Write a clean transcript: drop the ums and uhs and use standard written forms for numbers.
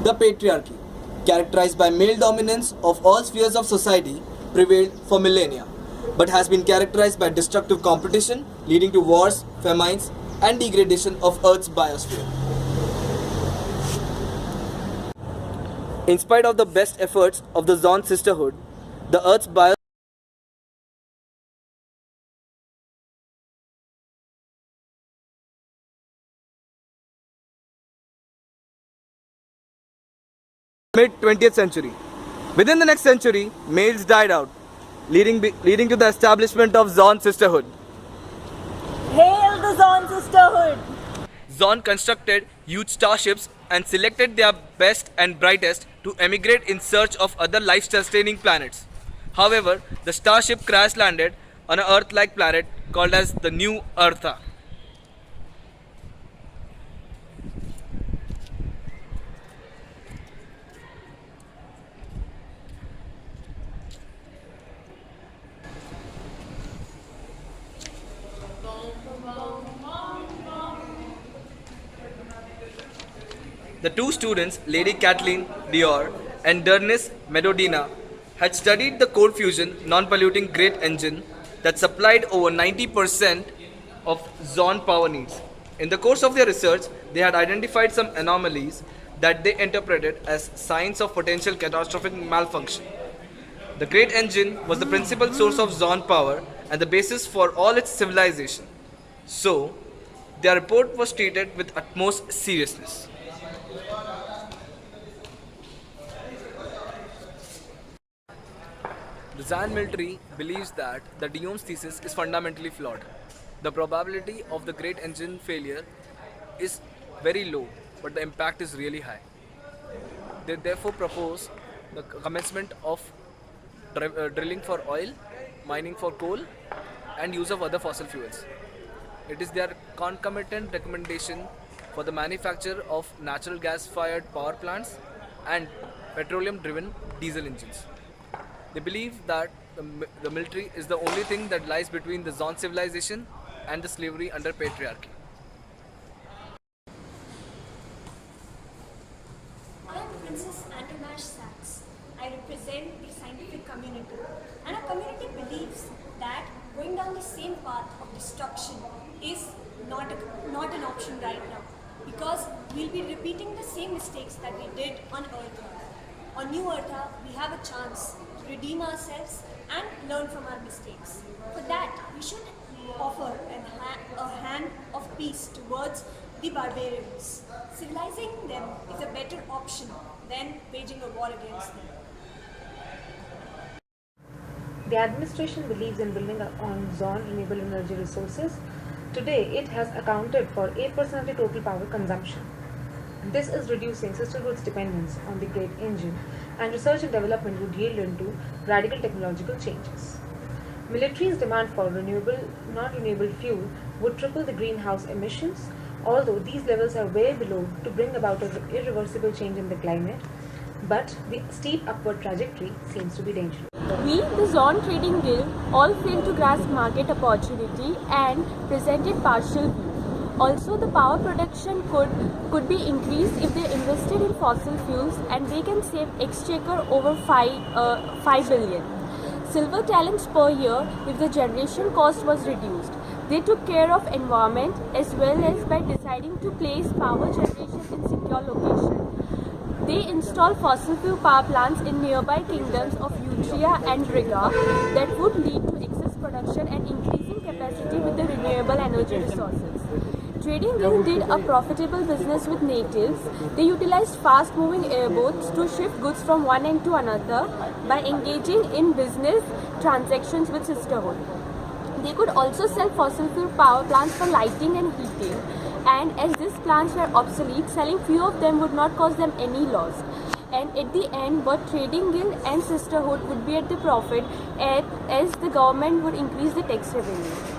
The patriarchy, characterized by male dominance of all spheres of society, prevailed for millennia, but has been characterized by destructive competition, leading to wars, famines, and degradation of Earth's biosphere. In spite of the best efforts of the Zon sisterhood, the Earth's biosphere mid-20th century. Within the next century, males died out, leading to the establishment of Zon sisterhood. Hail the Zon sisterhood! Zon constructed huge starships and selected their best and brightest to emigrate in search of other life-sustaining planets. However, the starship crash-landed on an Earth-like planet called as the new Eartha. The two students, Lady Kathleen Dior and Dernis Medodina, had studied the cold fusion non-polluting great engine that supplied over 90% of Zon power needs. In the course of their research, they had identified some anomalies that they interpreted as signs of potential catastrophic malfunction. The great engine was the principal source of Zon power and the basis for all its civilization. So, their report was treated with utmost seriousness. The Zan military believes that the Dion's thesis is fundamentally flawed. The probability of the great engine failure is very low, but the impact is really high. They therefore propose the commencement of drilling for oil, mining for coal, and use of other fossil fuels. It is their concomitant recommendation for the manufacture of natural gas-fired power plants and petroleum-driven diesel engines. They believe that the military is the only thing that lies between the Zon civilization and the slavery under patriarchy. I am Princess Antonash Sachs. I represent the scientific community, and our community believes that going down the same path of destruction is not an option right now, because we'll be repeating the same mistakes that we did on Eartha. On New Eartha, we have a chance to redeem ourselves and learn from our mistakes. For that, we should offer a hand of peace towards the barbarians. Civilizing them is a better option than waging a war against them. The administration believes in building on Zon renewable energy resources. Today, it has accounted for 8% of the total power consumption. This is reducing sisterhood's dependence on the great engine, and research and development would yield into radical technological changes. Military's demand for non-renewable fuel would triple the greenhouse emissions, although these levels are way below to bring about an irreversible change in the climate, but the steep upward trajectory seems to be dangerous. We, the Zon Trading Guild, all failed to grasp market opportunity and presented partial view. Also, the power production could be increased if they invested in fossil fuels, and they can save exchequer over 5 billion. Silver talents per year if the generation cost was reduced. They took care of environment as well as by deciding to place power generation in secure location. They installed fossil fuel power plants in nearby kingdoms of Utria and Riga that would lead to excess production and increasing capacity with the renewable energy resources. Trading Guild did a profitable business with natives. They utilized fast-moving airboats to shift goods from one end to another by engaging in business transactions with sisterhood. They could also sell fossil fuel power plants for lighting and heating, and as these plants were obsolete, selling few of them would not cause them any loss. And at the end, both Trading Guild and sisterhood would be at the profit as the government would increase the tax revenue.